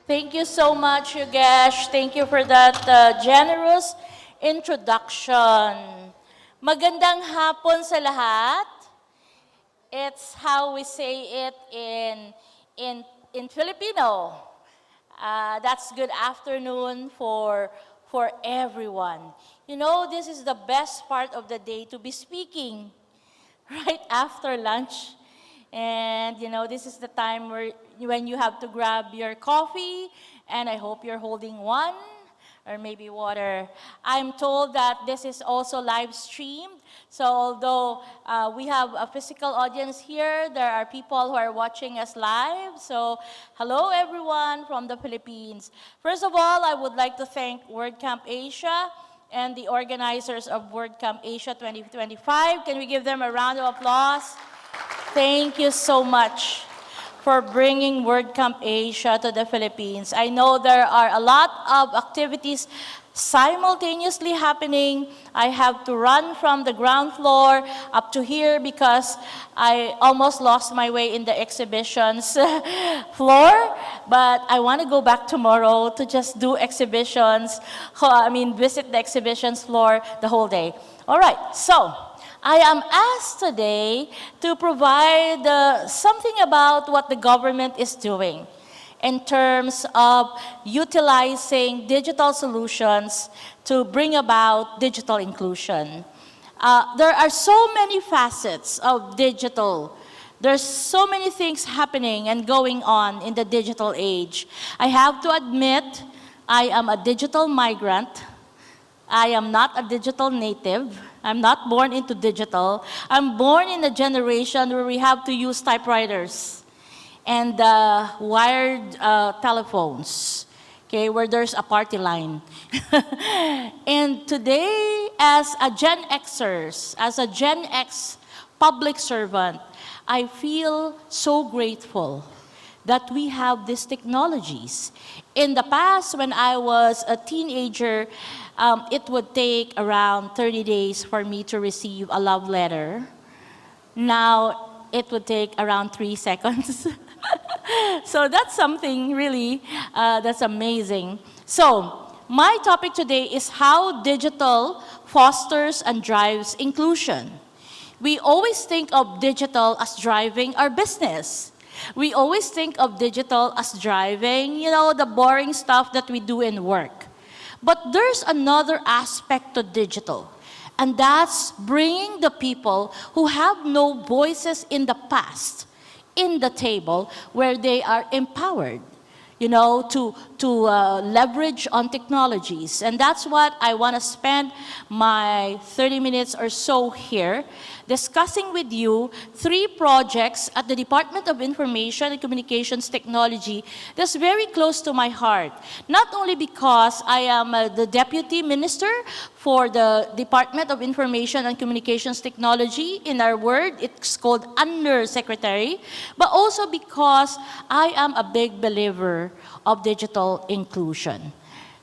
Thank you so much, Yogesh. Thank you for that generous introduction. Magandang hapon sa lahat. It's how we say it in Filipino. That's good afternoon for everyone. You know, this is the best part of the day to be speaking right after lunch. And you know, this is the time when you have to grab your coffee, and I hope you're holding one, or maybe water. I'm told that this is also live streamed, so although we have a physical audience here, there are people who are watching us live. So hello everyone from the Philippines. First of all, I would like to thank WordCamp Asia and the organizers of WordCamp Asia 2025. Can we give them a round of applause? Thank you so much for bringing WordCamp Asia to the Philippines. I know there are a lot of activities simultaneously happening. I have to run from the ground floor up to here because I almost lost my way in the exhibitions floor, but I want to go back tomorrow to just do exhibitions, visit the exhibitions floor the whole day. All right, so I am asked today to provide something about what the government is doing in terms of utilizing digital solutions to bring about digital inclusion. There are so many facets of digital. There's so many things happening and going on in the digital age. I have to admit, I am a digital migrant. I am not a digital native. I'm not born into digital. I'm born in a generation where we have to use typewriters and wired telephones, okay, where there's a party line. And today, as a Gen Xers, as a Gen X public servant, I feel so grateful that we have these technologies. In the past, when I was a teenager, it would take around 30 days for me to receive a love letter. Now, it would take around 3 seconds. So that's something really, that's amazing. So, my topic today is how digital fosters and drives inclusion. We always think of digital as driving our business. We always think of digital as driving, you know, the boring stuff that we do in work. But there's another aspect to digital, and that's bringing the people who have no voices in the past in the table where they are empowered, you know, to leverage on technologies. And that's what I want to spend my 30 minutes or so here discussing with you 3 projects at the Department of Information and Communications Technology that's very close to my heart. Not only because I am the Deputy Minister for the Department of Information and Communications Technology. In our word, it's called Undersecretary, but also because I am a big believer of digital inclusion.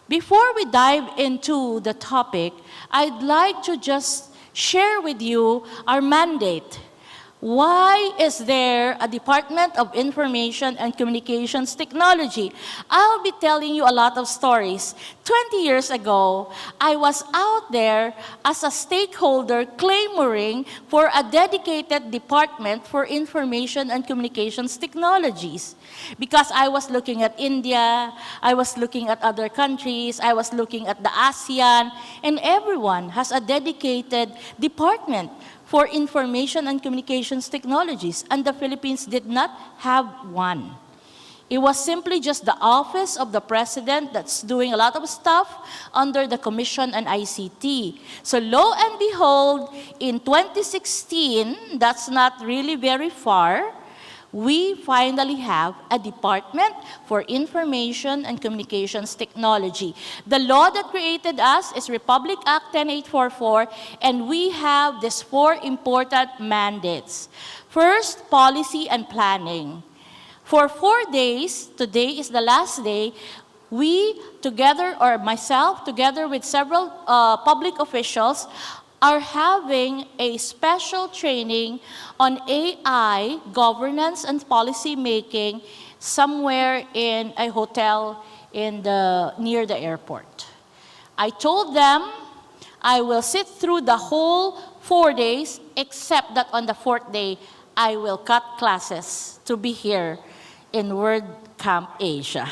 Before we dive into the topic, I'd like to just share with you our mandate. Why is there a Department of Information and Communications Technology? I'll be telling you a lot of stories. 20 years ago, I was out there as a stakeholder clamoring for a dedicated department for information and communications technologies. Because I was looking at India, I was looking at other countries, I was looking at the ASEAN, and everyone has a dedicated department for information and communications technologies, and the Philippines did not have one. It was simply just the office of the president that's doing a lot of stuff under the Commission on ICT. So lo and behold, in 2016, that's not really very far, we finally have a Department for Information and Communications Technology. The law that created us is Republic Act 10844, and we have these 4 important mandates. First, policy and planning. For 4 days, today is the last day, we together, or myself, together with several public officials, are having a special training on AI governance and policy making somewhere in a hotel near the airport. I told them I will sit through the whole 4 days, except that on the 4th day, I will cut classes to be here in WordCamp Asia.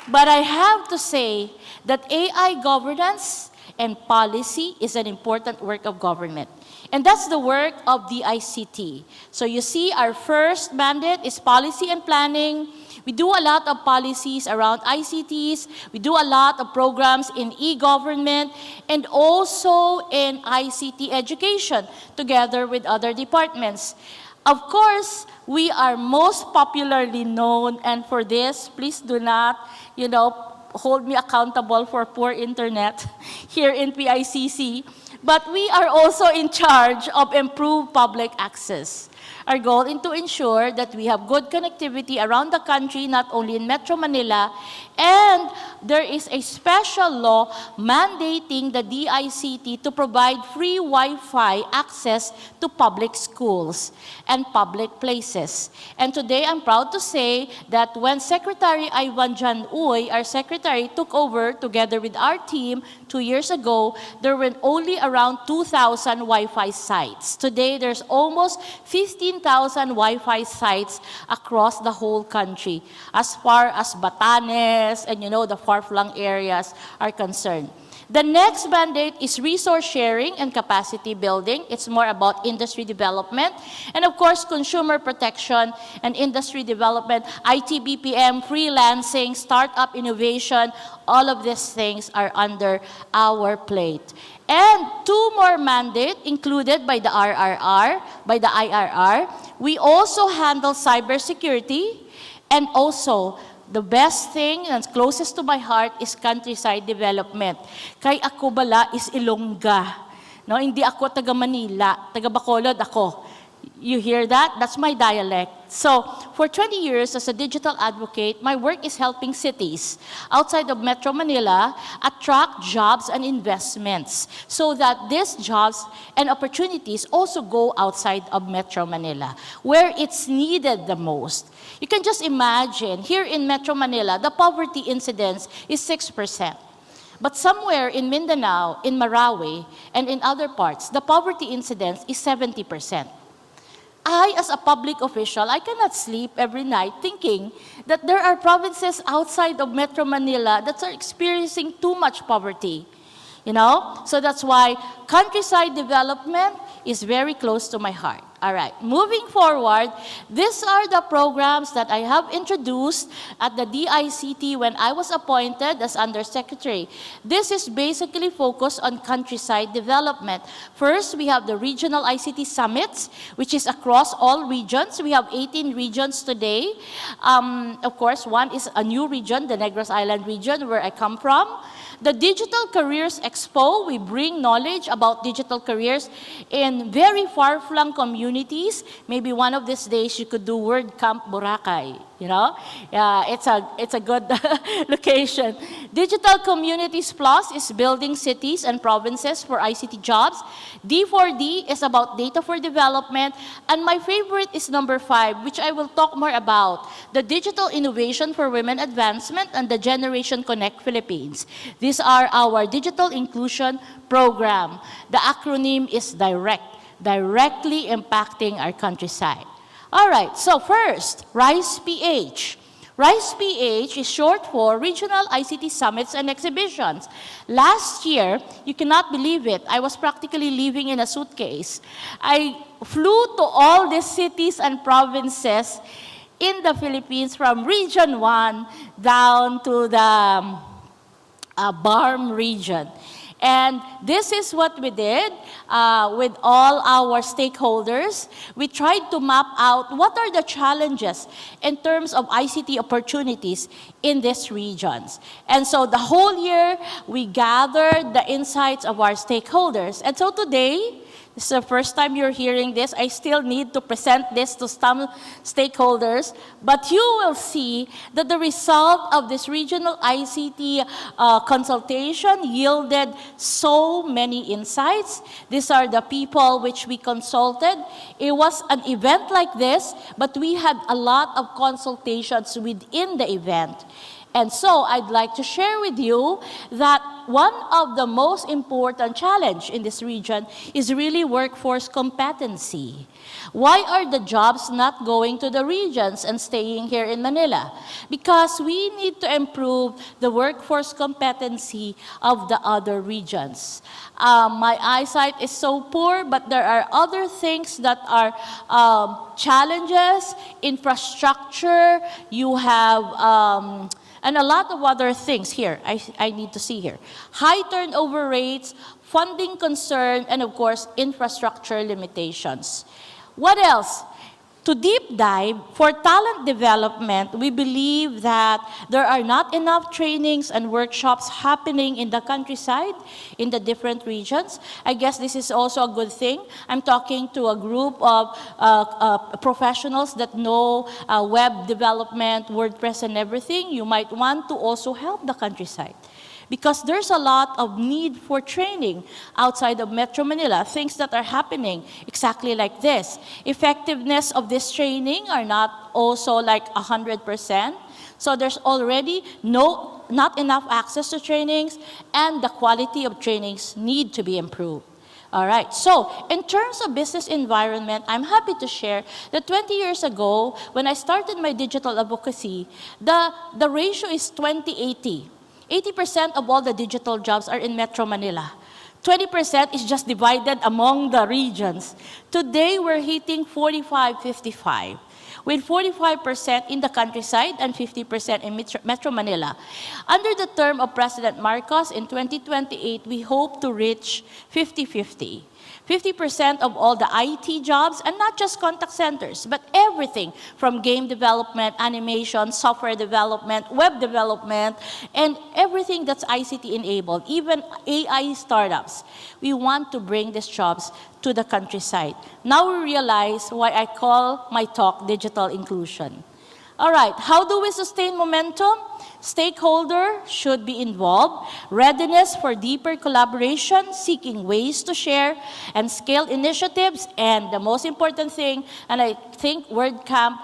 But I have to say that AI governance and policy is an important work of government. And that's the work of the ICT. So you see, our first mandate is policy and planning. We do a lot of policies around ICTs. We do a lot of programs in e-government and also in ICT education together with other departments. Of course, we are most popularly known, and for this, please do not, hold me accountable for poor internet here in PICC. But we are also in charge of improved public access. Our goal is to ensure that we have good connectivity around the country, not only in Metro Manila, and there is a special law mandating the DICT to provide free Wi-Fi access to public schools and public places. And today, I'm proud to say that when Secretary Ivan Jan Uy, our secretary, took over together with our team 2 years ago, there were only around 2,000 Wi-Fi sites. Today, there's almost 15,000 Wi-Fi sites across the whole country, as far as Batanes and the far-flung areas are concerned. The next mandate is resource sharing and capacity building. It's more about industry development. And of course, consumer protection and industry development, IT BPM, freelancing, startup innovation, all of these things are under our plate. And 2 more mandates included by the RRR, by the IRR. We also handle cybersecurity, and also the best thing that's closest to my heart is countryside development. Kay ako bala is Ilongga. No, hindi ako taga Manila, taga Bacolod ako. You hear that? That's my dialect. So, for 20 years as a digital advocate, my work is helping cities outside of Metro Manila attract jobs and investments so that these jobs and opportunities also go outside of Metro Manila, where it's needed the most. You can just imagine, here in Metro Manila, the poverty incidence is 6%. But somewhere in Mindanao, in Marawi, and in other parts, the poverty incidence is 70%. I, as a public official, I cannot sleep every night thinking that there are provinces outside of Metro Manila that are experiencing too much poverty. So that's why countryside development is very close to my heart. All right, moving forward, these are the programs that I have introduced at the DICT when I was appointed as Undersecretary. This is basically focused on countryside development. First, we have the regional ICT summits, which is across all regions. We have 18 regions today. Of course, one is a new region, the Negros Island region, where I come from. The Digital Careers Expo, we bring knowledge about digital careers in very far-flung communities. Maybe one of these days you could do WordCamp Boracay, it's a good location. Digital Communities Plus is building cities and provinces for ICT jobs. D4D is about data for development. And my favorite is number 5, which I will talk more about, the Digital Innovation for Women Advancement and the Generation Connect Philippines. These are our digital inclusion program. The acronym is directly impacting our countryside. All right, so first, RISE-PH. RISE-PH is short for Regional ICT Summits and Exhibitions. Last year, you cannot believe it, I was practically living in a suitcase. I flew to all these cities and provinces in the Philippines from Region 1 down to the BARM region. And this is what we did with all our stakeholders. We tried to map out what are the challenges in terms of ICT opportunities in these regions. And so the whole year, we gathered the insights of our stakeholders. And so today, This is the first time you're hearing this. I still need to present this to some stakeholders, but you will see that the result of this regional ICT consultation yielded so many insights. These are the people which we consulted. It was an event like this, but we had a lot of consultations within the event. And so I'd like to share with you that one of the most important challenge in this region is really workforce competency. Why are the jobs not going to the regions and staying here in Manila? Because we need to improve the workforce competency of the other regions. My eyesight is so poor, but there are other things that are challenges, infrastructure, you have and a lot of other things here I need to see here. High turnover rates, funding concern, and of course, infrastructure limitations. What else? To deep dive, for talent development, we believe that there are not enough trainings and workshops happening in the countryside, in the different regions. I guess this is also a good thing. I'm talking to a group of professionals that know web development, WordPress, and everything. You might want to also help the countryside, because there's a lot of need for training outside of Metro Manila, things that are happening exactly like this. Effectiveness of this training are not also like 100%. So there's already not enough access to trainings, and the quality of trainings need to be improved. All right, so in terms of business environment, I'm happy to share that 20 years ago, when I started my digital advocacy, the ratio is 20-80. 80% of all the digital jobs are in Metro Manila. 20% is just divided among the regions. Today, we're hitting 45-55, with 45% in the countryside and 50% in Metro Manila. Under the term of President Marcos in 2028, we hope to reach 50-50. 50% of all the IT jobs, and not just contact centers, but everything from game development, animation, software development, web development, and everything that's ICT enabled, even AI startups. We want to bring these jobs to the countryside. Now we realize why I call my talk Digital Inclusion. All right, how do we sustain momentum? Stakeholders should be involved, readiness for deeper collaboration, seeking ways to share and scale initiatives, and the most important thing, and I think WordCamp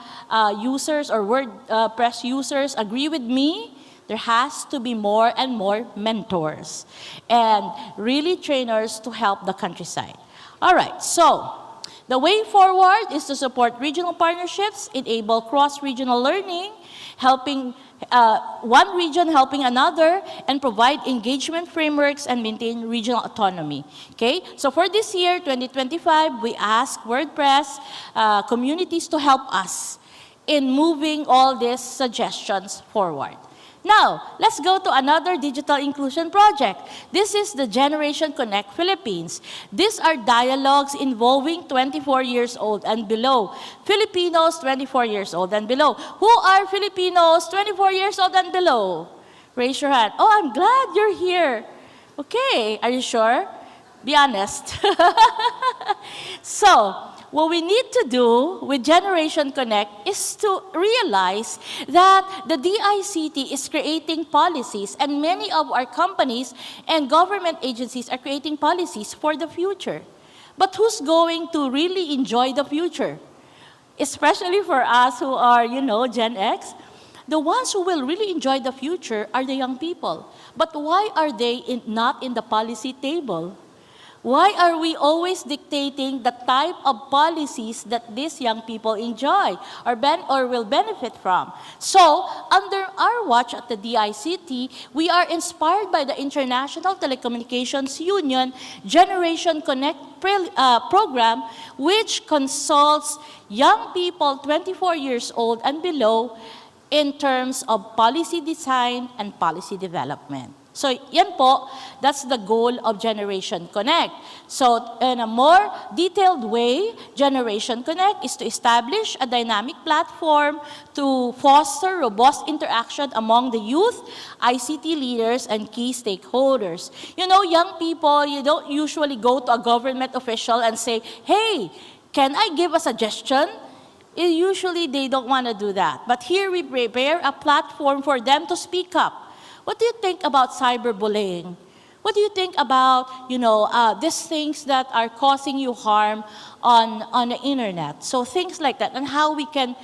users or WordPress users agree with me, there has to be more and more mentors and really trainers to help the countryside. All right, so the way forward is to support regional partnerships, enable cross-regional learning, helping one region helping another, and provide engagement frameworks and maintain regional autonomy. Okay, so for this year, 2025, we ask WordPress communities to help us in moving all these suggestions forward. Now, let's go to another digital inclusion project. This is the Generation Connect Philippines. These are dialogues involving 24 years old and below. Filipinos 24 years old and below. Who are Filipinos 24 years old and below? Raise your hand. Oh, I'm glad you're here. Okay, are you sure? Be honest. So, what we need to do with Generation Connect is to realize that the DICT is creating policies, and many of our companies and government agencies are creating policies for the future. But who's going to really enjoy the future? Especially for us who are, Gen X. The ones who will really enjoy the future are the young people. But why are they not in the policy table? Why are we always dictating the type of policies that these young people enjoy or will benefit from? So, under our watch at the DICT, we are inspired by the International Telecommunications Union Generation Connect program, which consults young people 24 years old and below in terms of policy design and policy development. So yan po, that's the goal of Generation Connect. So in a more detailed way, Generation Connect is to establish a dynamic platform to foster robust interaction among the youth, ICT leaders, and key stakeholders. You know, young people, you don't usually go to a government official and say, hey, can I give a suggestion? Usually they don't want to do that. But here we prepare a platform for them to speak up. What do you think about cyberbullying? What do you think about, these things that are causing you harm on the internet? So things like that, and how we can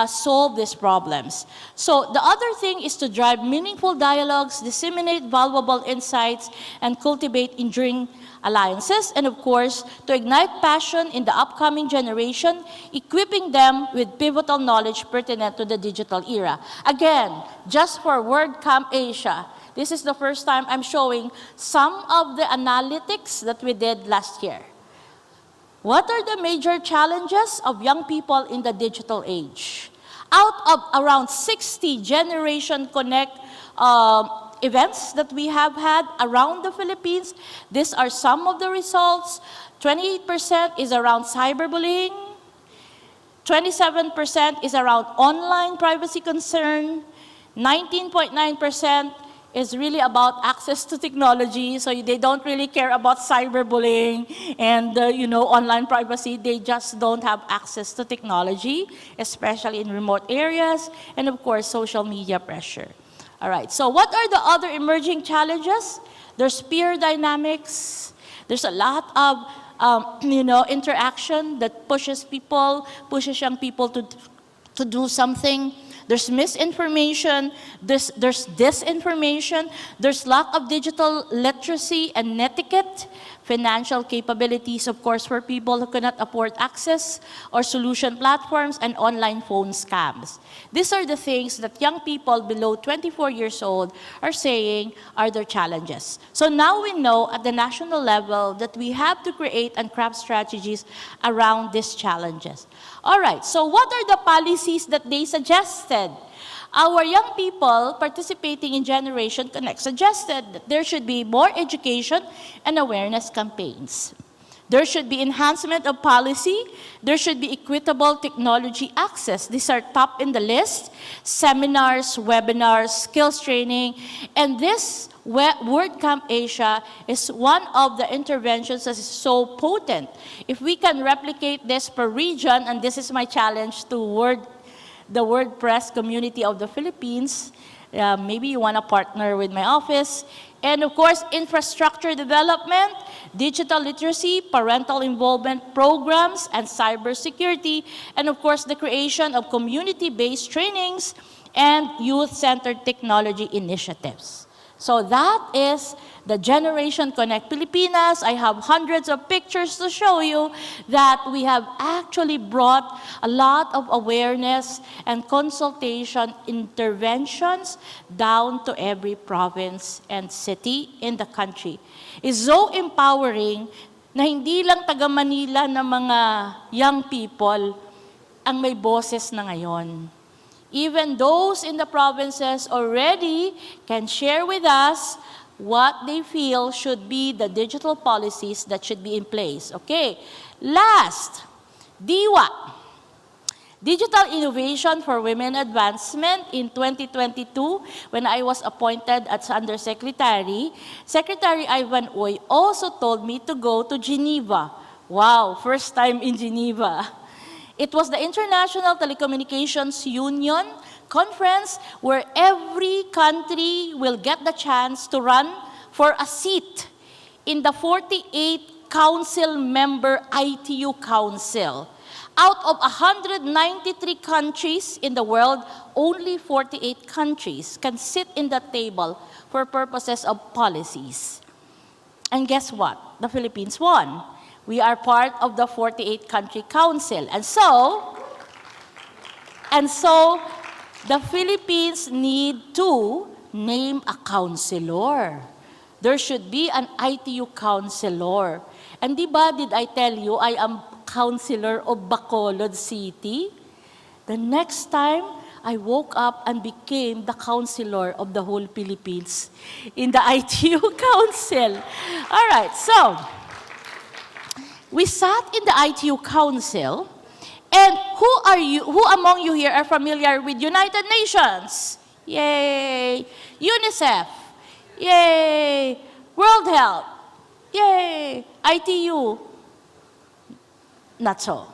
solve these problems. So the other thing is to drive meaningful dialogues, disseminate valuable insights, and cultivate enduring alliances, and of course, to ignite passion in the upcoming generation, equipping them with pivotal knowledge pertinent to the digital era. Again, just for WordCamp Asia, this is the first time I'm showing some of the analytics that we did last year. What are the major challenges of young people in the digital age? Out of around 60 Generation Connect events that we have had around the Philippines, these are some of the results. 28% is around cyberbullying. 27% is around online privacy concern. 19.9% is really about access to technology. So they don't really care about cyberbullying and online privacy. They just don't have access to technology, especially in remote areas, and of course, social media pressure. All right, so what are the other emerging challenges? There's peer dynamics. There's a lot of interaction that pushes young people to do something. There's misinformation, there's disinformation, there's lack of digital literacy and etiquette, financial capabilities, of course, for people who cannot afford access, or solution platforms and online phone scams. These are the things that young people below 24 years old are saying are their challenges. So now we know at the national level that we have to create and craft strategies around these challenges. All right, so what are the policies that they suggested? Our young people participating in Generation Connect suggested that there should be more education and awareness campaigns. There should be enhancement of policy. There should be equitable technology access. These are top in the list. Seminars, webinars, skills training, and this WordCamp Asia is one of the interventions that is so potent. If we can replicate this per region, and this is my challenge to the WordPress community of the Philippines, maybe you want to partner with my office. And of course, infrastructure development, digital literacy, parental involvement programs, and cybersecurity, and of course, the creation of community-based trainings and youth-centered technology initiatives. So that is the Generation Connect Pilipinas. I have hundreds of pictures to show you that we have actually brought a lot of awareness and consultation interventions down to every province and city in the country. It's so empowering na hindi lang taga Manila na mga young people ang may boses na ngayon. Even those in the provinces already can share with us what they feel should be the digital policies that should be in place. Okay, last, DIWA, Digital Innovation for Women Advancement in 2022, when I was appointed as Undersecretary, Secretary Ivan Uy also told me to go to Geneva. Wow, first time in Geneva. It was the International Telecommunications Union conference where every country will get the chance to run for a seat in the 48 council member ITU Council. Out of 193 countries in the world, only 48 countries can sit in the table for purposes of policies. And guess what? The Philippines won. We are part of the 48 country council. And so the Philippines need to name a counselor. There should be an ITU counselor. And did I tell you I am counselor of Bacolod City? The next time I woke up and became the counselor of the whole Philippines in the ITU Council. All right, so we sat in the ITU Council, and who among you here are familiar with United Nations? Yay! UNICEF. Yay! World Health. Yay! ITU. Not so.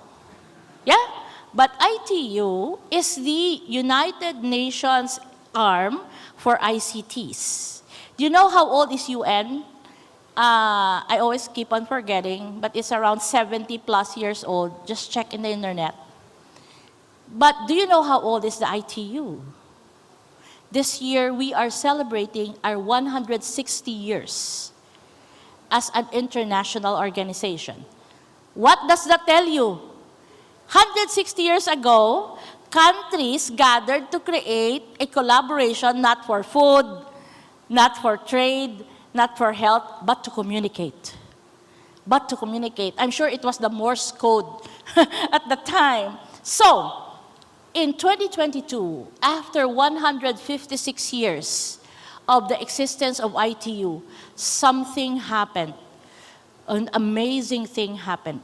Yeah? But ITU is the United Nations arm for ICTs. Do you know how old is UN? I always keep on forgetting, but it's around 70 plus years old. Just check in the internet. But do you know how old is the ITU? This year, we are celebrating our 160 years as an international organization. What does that tell you? 160 years ago, countries gathered to create a collaboration not for food, not for trade, not for health, but to communicate. But to communicate. I'm sure it was the Morse code at the time. So, in 2022, after 156 years of the existence of ITU, something happened. An amazing thing happened.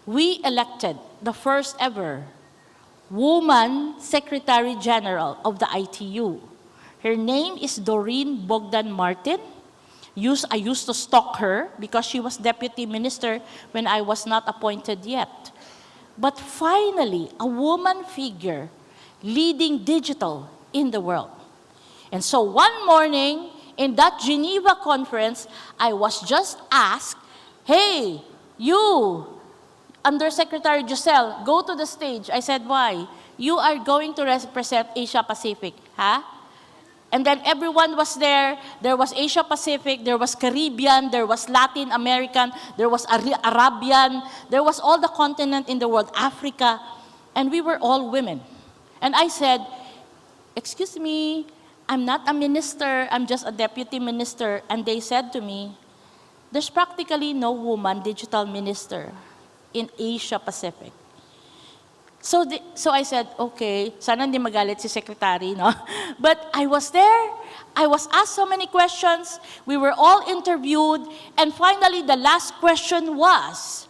We elected the first ever woman Secretary General of the ITU. Her name is Doreen Bogdan Martin. I used to stalk her because she was Deputy Minister when I was not appointed yet. But finally, a woman figure leading digital in the world. And so one morning, in that Geneva conference, I was just asked, hey, you, Undersecretary Giselle, go to the stage. I said, why? You are going to represent Asia Pacific, huh? And then everyone was there. There was Asia Pacific, there was Caribbean, there was Latin American, there was Arabian, there was all the continent in the world, Africa, and we were all women. And I said, excuse me, I'm not a minister, I'm just a deputy minister. And they said to me, there's practically no woman digital minister in Asia Pacific. So I said, okay, sana hindi magalit si Secretary, no? But I was there, I was asked so many questions, we were all interviewed, and finally the last question was,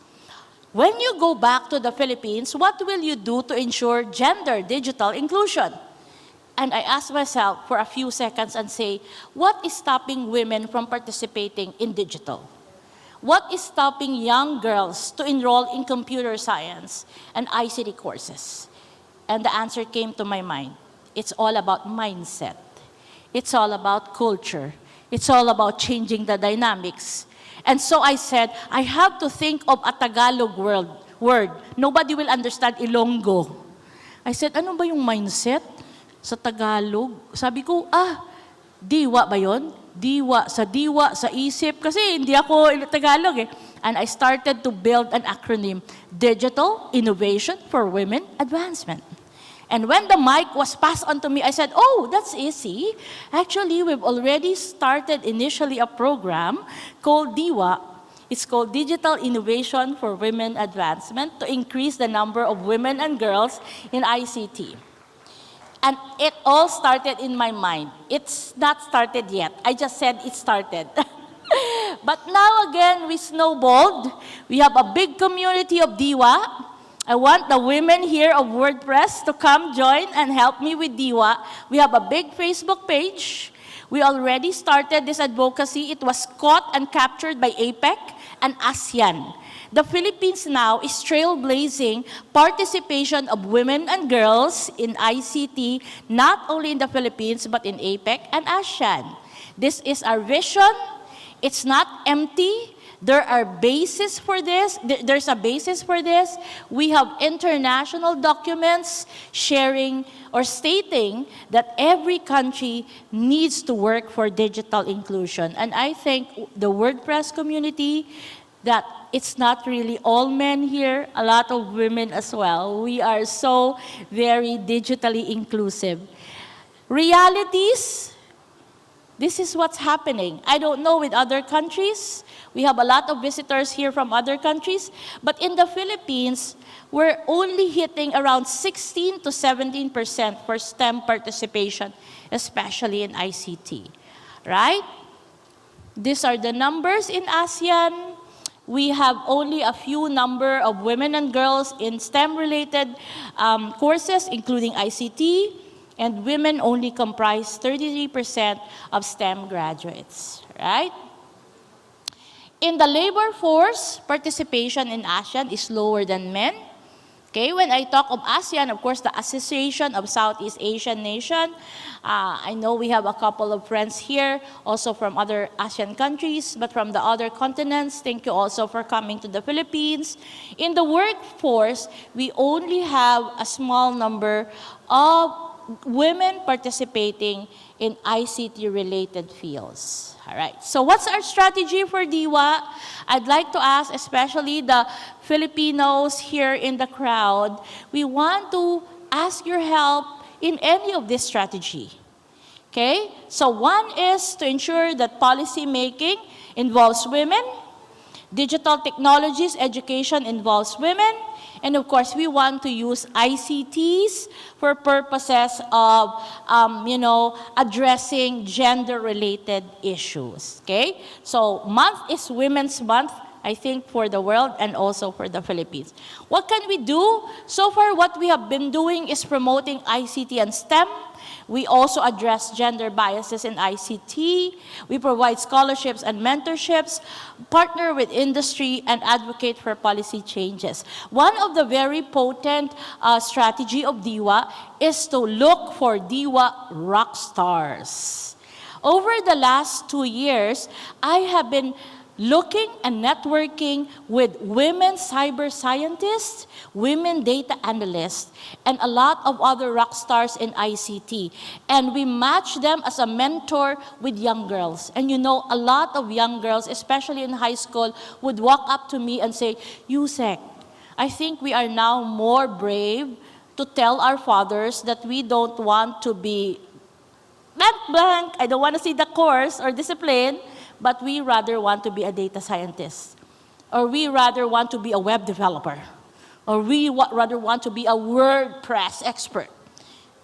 when you go back to the Philippines, what will you do to ensure gender digital inclusion? And I asked myself for a few seconds and say, what is stopping women from participating in digital? What is stopping young girls to enroll in computer science and ICT courses? And the answer came to my mind. It's all about mindset. It's all about culture. It's all about changing the dynamics. And so I said, I have to think of a Tagalog word. Nobody will understand Ilonggo. I said, ano ba yung mindset sa Tagalog? Sabi ko, diwa ba yun? Diwa, sa isip. Kasi hindi ako Tagalog eh. And I started to build an acronym, Digital Innovation for Women Advancement. And when the mic was passed on to me, I said, oh, that's easy. Actually, we've already started initially a program called DIWA. It's called Digital Innovation for Women Advancement to increase the number of women and girls in ICT. And it all started in my mind. It's not started yet. I just said it started. But now again, we snowballed. We have a big community of DIWA. I want the women here of WordPress to come join and help me with DIWA. We have a big Facebook page. We already started this advocacy. It was caught and captured by APEC and ASEAN. The Philippines now is trailblazing participation of women and girls in ICT, not only in the Philippines, but in APEC and ASEAN. This is our vision. It's not empty. There are bases for this. There's a basis for this. We have international documents sharing or stating that every country needs to work for digital inclusion. And I think the WordPress community, that it's not really all men here, a lot of women as well. We are so very digitally inclusive. Realities, This is what's happening. I don't know with other countries. We have a lot of visitors here from other countries. But in the Philippines, we're only hitting around 16 to 17% for STEM participation, especially in ICT. Right? These are the numbers in ASEAN. We have only a few number of women and girls in STEM-related courses, including ICT, and women only comprise 33% of STEM graduates, right? In the labor force, participation in ASEAN is lower than men. Okay, when I talk of ASEAN, of course, the Association of Southeast Asian Nations, I know we have a couple of friends here, also from other ASEAN countries, but from the other continents, thank you also for coming to the Philippines. In the workforce, we only have a small number of women participating in ICT-related fields. All right, so what's our strategy for DIWA? I'd like to ask especially the Filipinos here in the crowd, we want to ask your help in any of this strategy. Okay, so one is to ensure that policy making involves women, digital technologies education involves women, and of course, we want to use ICTs for purposes of, addressing gender-related issues, okay? So, month is Women's Month, I think, for the world and also for the Philippines. What can we do? So far, what we have been doing is promoting ICT and STEM. We also address gender biases in ICT. We provide scholarships and mentorships, partner with industry, and advocate for policy changes. One of the very potent strategy of DIWA is to look for DIWA rock stars. Over the last 2 years, I have been looking and networking with women cyber scientists, women data analysts, and a lot of other rock stars in ICT. And we match them as a mentor with young girls. And you know, a lot of young girls, especially in high school, would walk up to me and say, Yusek, I think we are now more brave to tell our fathers that we don't want to be blank, I don't want to see the course or discipline, but we rather want to be a data scientist, or we rather want to be a web developer, or we rather want to be a WordPress expert,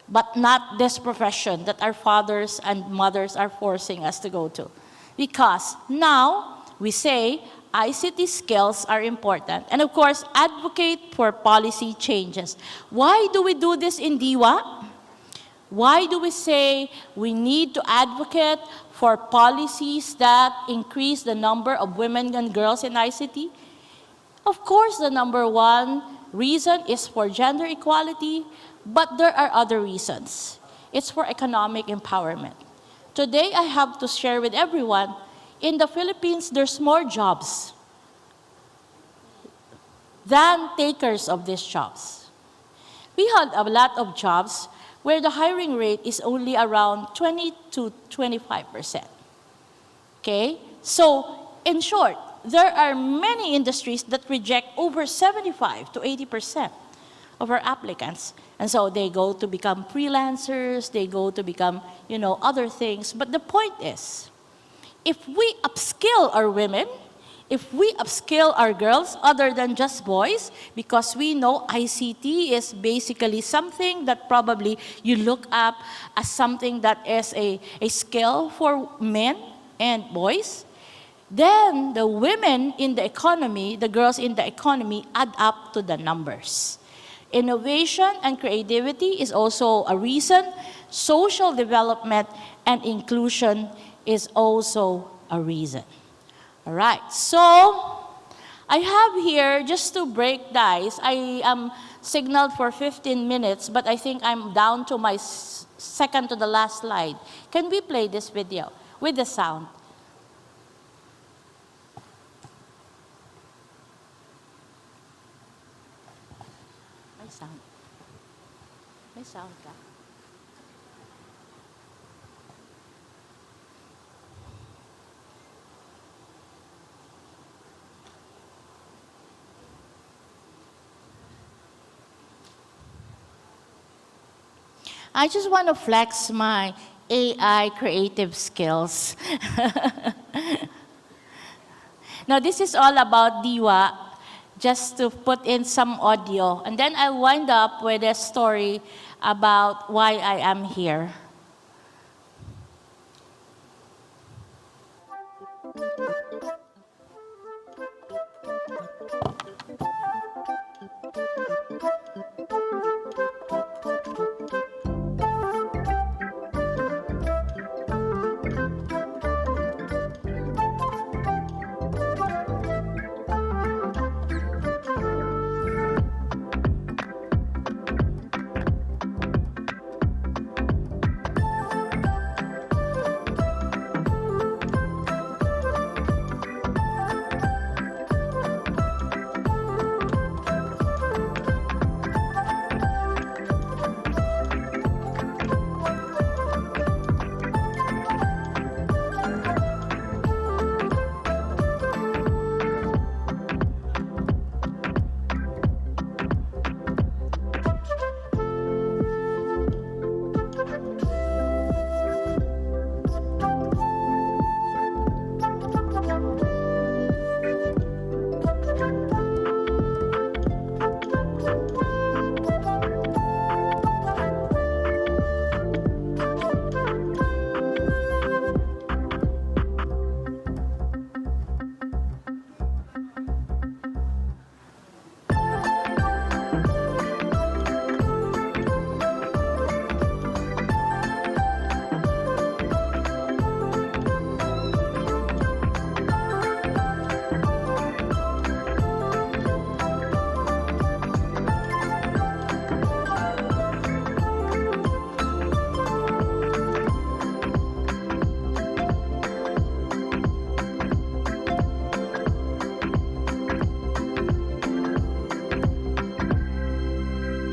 but not this profession that our fathers and mothers are forcing us to go to. Because now we say ICT skills are important, and of course, advocate for policy changes. Why do we do this in DIWA? Why do we say we need to advocate for policies that increase the number of women and girls in ICT? Of course, the number one reason is for gender equality, but there are other reasons. It's for economic empowerment. Today, I have to share with everyone, in the Philippines, there's more jobs than takers of these jobs. We had a lot of jobs where the hiring rate is only around 20 to 25%. Okay? So, in short, there are many industries that reject over 75 to 80% of our applicants. And so they go to become freelancers, they go to become, other things. But the point is, if we upskill our women, if we upskill our girls other than just boys, because we know ICT is basically something that probably you look up as something that is a skill for men and boys, then the women in the economy, the girls in the economy add up to the numbers. Innovation and creativity is also a reason. Social development and inclusion is also a reason. All right, so I have here, just to break the ice, I am signaled for 15 minutes, but I think I'm down to my second to the last slide. Can we play this video with the sound? May sound. May sound ka. I just want to flex my AI creative skills. Now, this is all about Diwa, just to put in some audio. And then I'll wind up with a story about why I am here.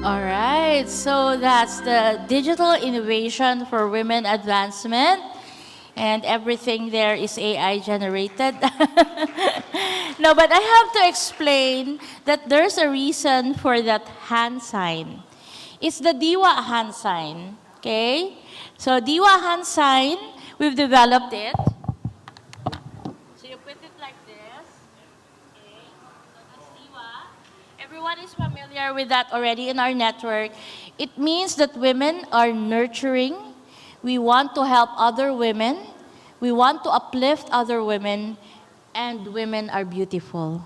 All right, so that's the digital innovation for women advancement, and everything there is AI generated. No, but I have to explain that there's a reason for that hand sign. It's the Diwa hand sign, okay? So Diwa hand sign, we've developed it. So you put it like this. Okay, so that's Diwa. Everyone is familiar with that already in our network. It means that women are nurturing. We want to help other women. We want to uplift other women. And women are beautiful.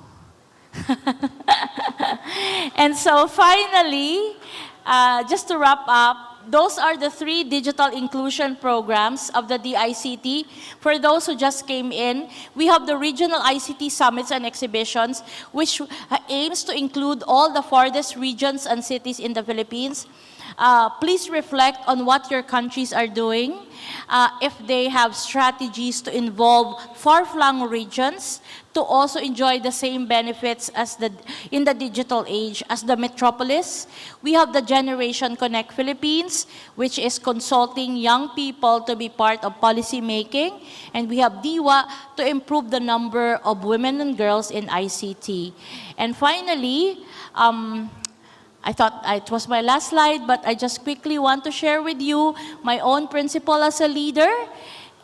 And so finally, just to wrap up, those are the 3 digital inclusion programs of the DICT. For those who just came in, we have the regional ICT summits and exhibitions, which aims to include all the farthest regions and cities in the Philippines. Please reflect on what your countries are doing. If they have strategies to involve far-flung regions to also enjoy the same benefits as in the digital age as the metropolis. We have the Generation Connect Philippines, which is consulting young people to be part of policy making. And we have DIWA to improve the number of women and girls in ICT. And finally, I thought it was my last slide, but I just quickly want to share with you my own principle as a leader.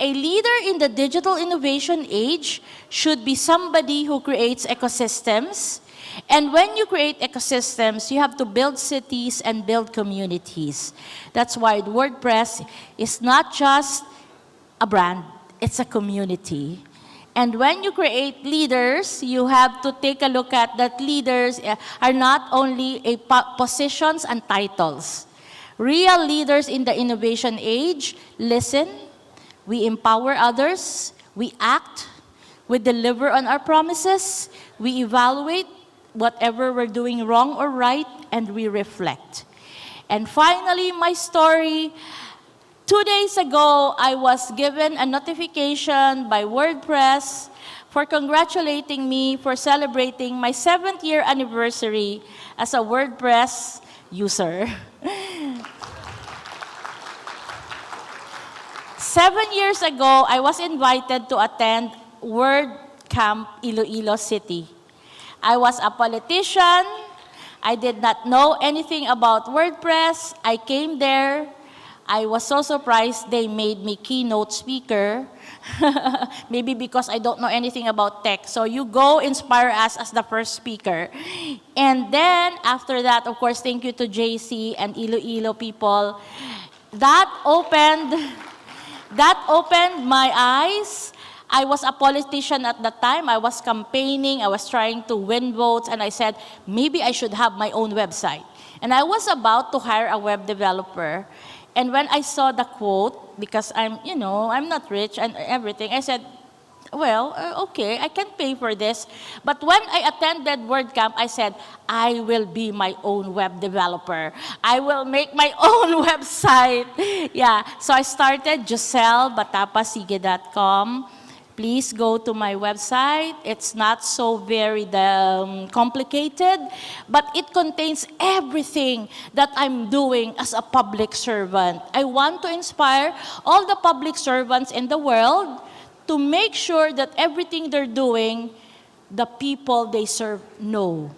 A leader in the digital innovation age should be somebody who creates ecosystems. And when you create ecosystems, you have to build cities and build communities. That's why WordPress is not just a brand, it's a community. And when you create leaders, you have to take a look at that leaders are not only positions and titles. Real leaders in the innovation age listen, we empower others, we act, we deliver on our promises, we evaluate whatever we're doing wrong or right, and we reflect. And finally, my story. 2 days ago, I was given a notification by WordPress for congratulating me for celebrating my 7th year anniversary as a WordPress user. 7 years ago, I was invited to attend WordCamp Iloilo City. I was a politician. I did not know anything about WordPress. I came there. I was so surprised they made me keynote speaker. Maybe because I don't know anything about tech. So you go inspire us as the first speaker. And then after that, of course, thank you to JC and Iloilo people. That opened my eyes. I was a politician at that time. I was campaigning. I was trying to win votes. And I said, maybe I should have my own website. And I was about to hire a web developer. And when I saw the quote, because I'm not rich and everything, I said, well, okay, I can pay for this. But when I attended WordCamp, I said, I will be my own web developer. I will make my own website. Yeah, so I started joselbatapasige.com. Please go to my website. It's not so very complicated, but it contains everything that I'm doing as a public servant. I want to inspire all the public servants in the world to make sure that everything they're doing, the people they serve know.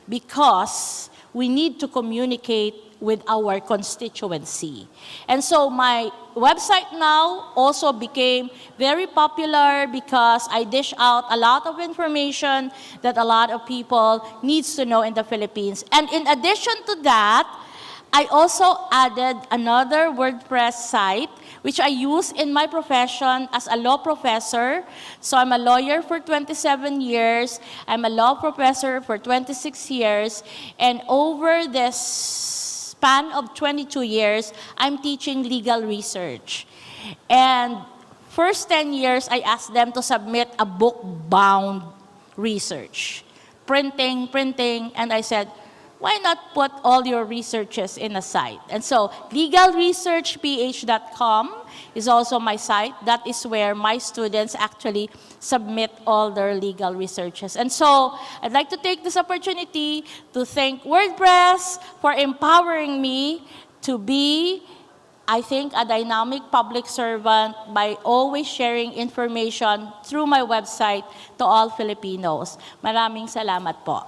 Because we need to communicate with our constituency. And so my website now also became very popular because I dish out a lot of information that a lot of people needs to know in the Philippines. And in addition to that, I also added another WordPress site which I use in my profession as a law professor. So I'm a lawyer for 27 years. I'm a law professor for 26 years. And over this span of 22 years, I'm teaching legal research. And first 10 years, I asked them to submit a book-bound research. Printing, and I said, why not put all your researches in a site? And so legalresearchph.com is also my site. That is where my students actually submit all their legal researches. And so I'd like to take this opportunity to thank WordPress for empowering me to be, I think, a dynamic public servant by always sharing information through my website to all Filipinos. Maraming salamat po.